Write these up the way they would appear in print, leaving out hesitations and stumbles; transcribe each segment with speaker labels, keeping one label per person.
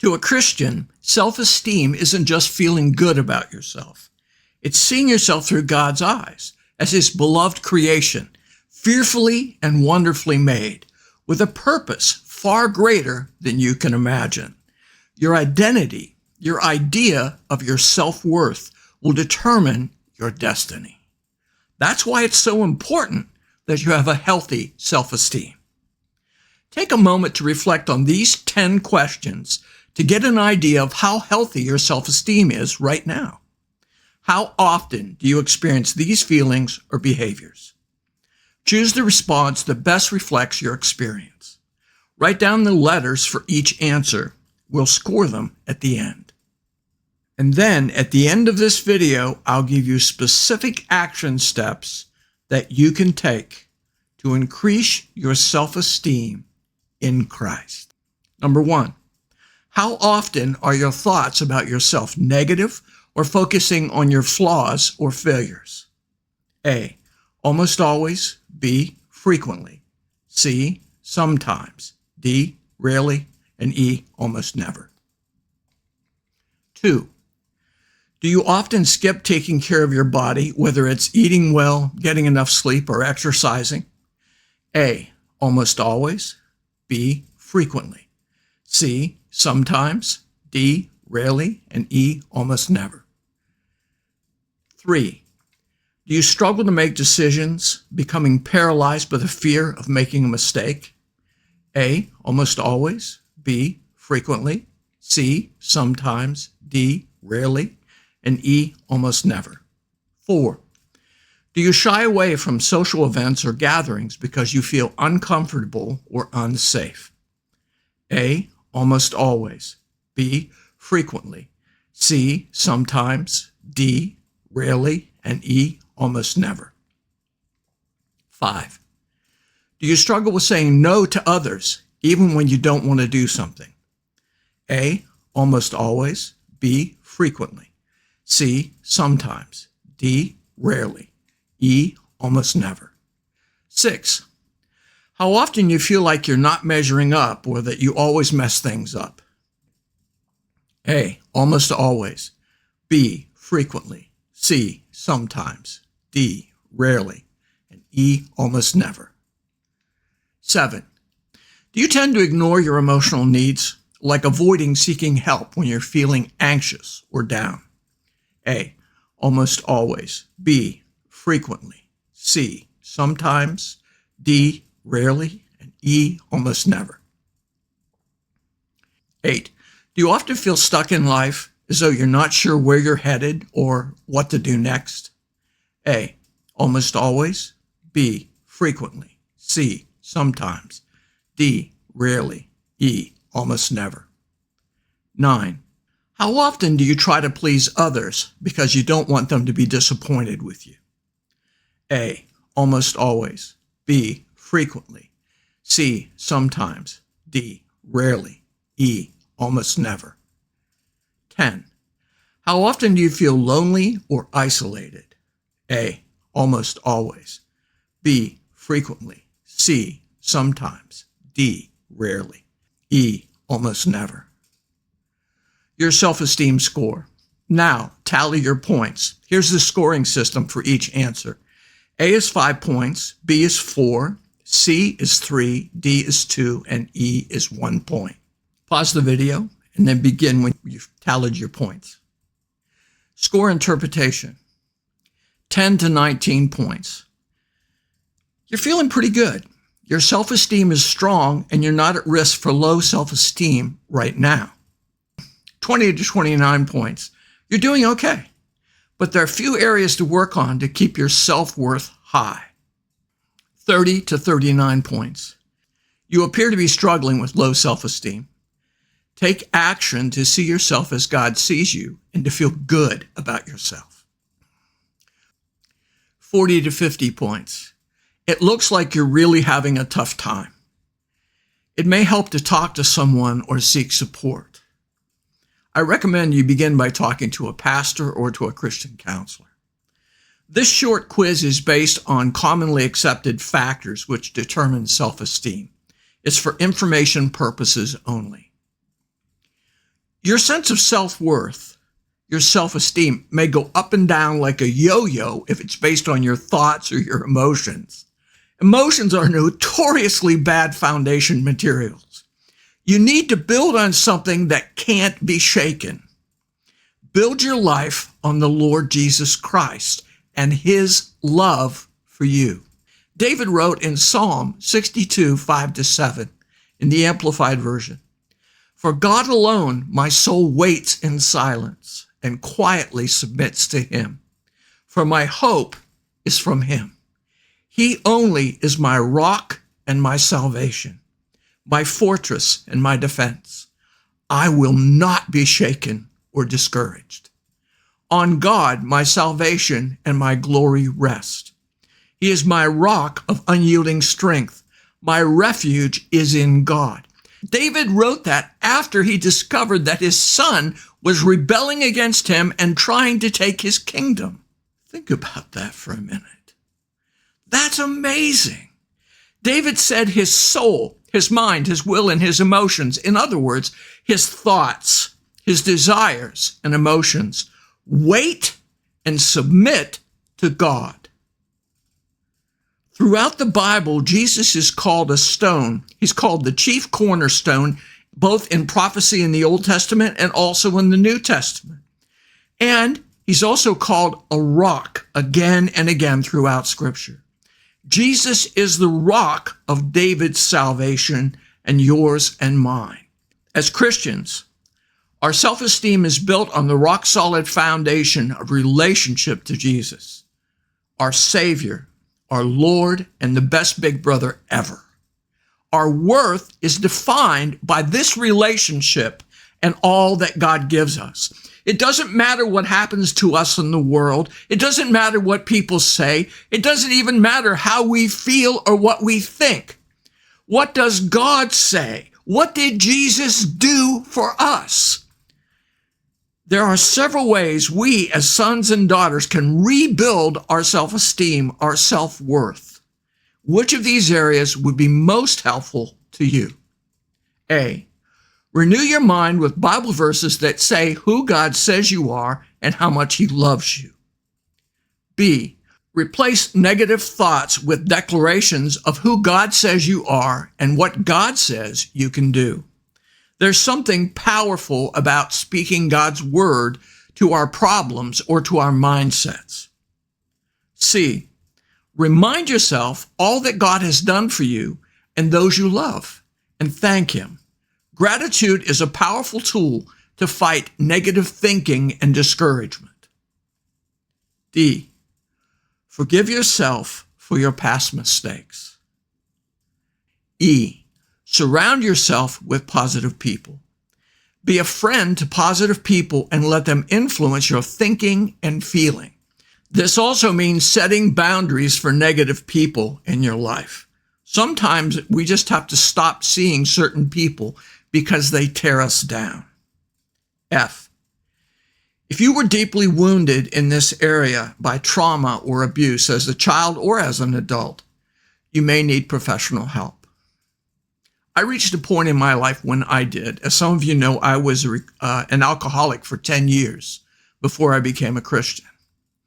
Speaker 1: To a Christian, self-esteem isn't just feeling good about yourself. It's seeing yourself through God's eyes as His beloved creation, fearfully and wonderfully made, with a purpose far greater than you can imagine. Your identity, your idea of your self-worth will determine your destiny. That's why it's so important that you have a healthy self-esteem. Take a moment to reflect on these 10 questions to get an idea of how healthy your self-esteem is right now. How often do you experience these feelings or behaviors? Choose the response that best reflects your experience. Write down the letters for each answer. We'll score them at the end. And then at the end of this video, I'll give you specific action steps that you can take to increase your self-esteem in Christ. Number 1, how often are your thoughts about yourself negative or focusing on your flaws or failures? A, almost always. B, frequently. C, sometimes. D, rarely. And E, almost never. 2, do you often skip taking care of your body, whether it's eating well, getting enough sleep, or exercising? A, almost always. B, frequently. C, sometimes. D, rarely. And E, almost never. 3, do you struggle to make decisions, becoming paralyzed by the fear of making a mistake? A, almost always. B, frequently. C, sometimes. D, rarely. And E, almost never. 4, do you shy away from social events or gatherings because you feel uncomfortable or unsafe? A, almost always. B, frequently. C, sometimes. D, rarely. And E, almost never. 5, do you struggle with saying no to others, even when you don't want to do something? A, almost always. B, frequently. C, sometimes. D, rarely. E, almost never. 6, how often you feel like you're not measuring up or that you always mess things up? A, almost always. B, frequently. C, sometimes. D, rarely. And E, almost never. 7, do you tend to ignore your emotional needs, like avoiding seeking help when you're feeling anxious or down? A, almost always. B, frequently. C, sometimes. D, rarely. And E, almost never. 8, do you often feel stuck in life as though you're not sure where you're headed or what to do next? A, almost always. B, frequently. C, sometimes. D, rarely. E, almost never. 9, how often do you try to please others because you don't want them to be disappointed with you? A, almost always. B, frequently. C, sometimes. D, rarely. E, almost never. 10, how often do you feel lonely or isolated? A, almost always. B, frequently. C, sometimes. D, rarely. E, almost never. Your self-esteem score. Now, tally your points. Here's the scoring system for each answer. A is 5 points, B is 4, C is 3, D is 2, and E is 1 point. Pause the video and then begin when you've tallied your points. Score interpretation. 10 to 19 points. You're feeling pretty good. Your self-esteem is strong and you're not at risk for low self-esteem right now. 20 to 29 points. You're doing okay, but there are a few areas to work on to keep your self-worth high. 30 to 39 points. You appear to be struggling with low self-esteem. Take action to see yourself as God sees you and to feel good about yourself. 40 to 50 points. It looks like you're really having a tough time. It may help to talk to someone or seek support. I recommend you begin by talking to a pastor or to a Christian counselor. This short quiz is based on commonly accepted factors which determine self-esteem. It's for information purposes only. Your sense of self-worth, your self-esteem may go up and down like a yo-yo if it's based on your thoughts or your emotions. Emotions are notoriously bad foundation materials. You need to build on something that can't be shaken. Build your life on the Lord Jesus Christ and his love for you. David wrote in Psalm 62, 5-7 in the Amplified Version, "For God alone my soul waits in silence and quietly submits to him. For my hope is from him. He only is my rock and my salvation, my fortress and my defense. I will not be shaken or discouraged. On God my salvation and my glory rest. He is my rock of unyielding strength. My refuge is in God." David wrote that after he discovered that his son was rebelling against him and trying to take his kingdom. Think about that for a minute. That's amazing. David said his soul, his mind, his will, and his emotions, in other words, his thoughts, his desires and emotions, wait and submit to God. Throughout the Bible, Jesus is called a stone. He's called the chief cornerstone, both in prophecy in the Old Testament and also in the New Testament. And he's also called a rock again and again throughout Scripture. Jesus is the rock of David's salvation and yours and mine. As Christians, our self-esteem is built on the rock-solid foundation of relationship to Jesus, our Savior, our Lord, and the best big brother ever. Our worth is defined by this relationship and all that God gives us. It doesn't matter what happens to us in the world. It doesn't matter what people say. It doesn't even matter how we feel or what we think. What does God say? What did Jesus do for us? There are several ways we as sons and daughters can rebuild our self-esteem, our self-worth. Which of these areas would be most helpful to you? A, renew your mind with Bible verses that say who God says you are and how much he loves you. B, replace negative thoughts with declarations of who God says you are and what God says you can do. There's something powerful about speaking God's word to our problems or to our mindsets. C, remind yourself all that God has done for you and those you love, and thank him. Gratitude is a powerful tool to fight negative thinking and discouragement. D, forgive yourself for your past mistakes. E, surround yourself with positive people. Be a friend to positive people and let them influence your thinking and feeling. This also means setting boundaries for negative people in your life. Sometimes we just have to stop seeing certain people because they tear us down. F, if you were deeply wounded in this area by trauma or abuse as a child or as an adult, you may need professional help. I reached a point in my life when I did. As some of you know, I was an alcoholic for 10 years before I became a Christian.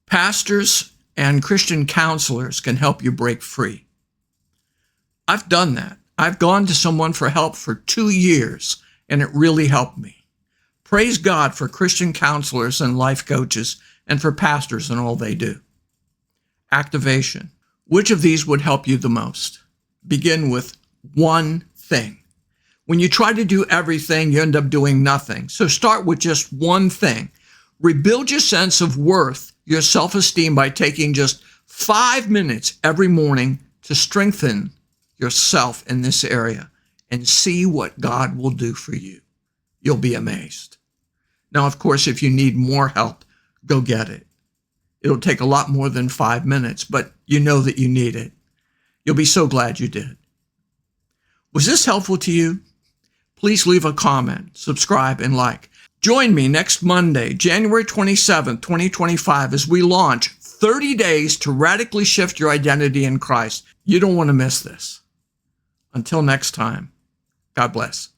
Speaker 1: Pastors and Christian counselors can help you break free. I've done that. I've gone to someone for help for 2 years, and it really helped me. Praise God for Christian counselors and life coaches and for pastors and all they do. Activation. Which of these would help you the most? Begin with one thing. When you try to do everything, you end up doing nothing. So start with just one thing. Rebuild your sense of worth, your self-esteem, by taking just 5 minutes every morning to strengthen yourself in this area and see what God will do for you. You'll be amazed. Now, of course, if you need more help, go get it. It'll take a lot more than 5 minutes, but you know that you need it. You'll be so glad you did. Was this helpful to you? Please leave a comment, subscribe, and like. Join me next Monday, January 27th, 2025, as we launch 30 days to radically shift your identity in Christ. You don't want to miss this. Until next time, God bless.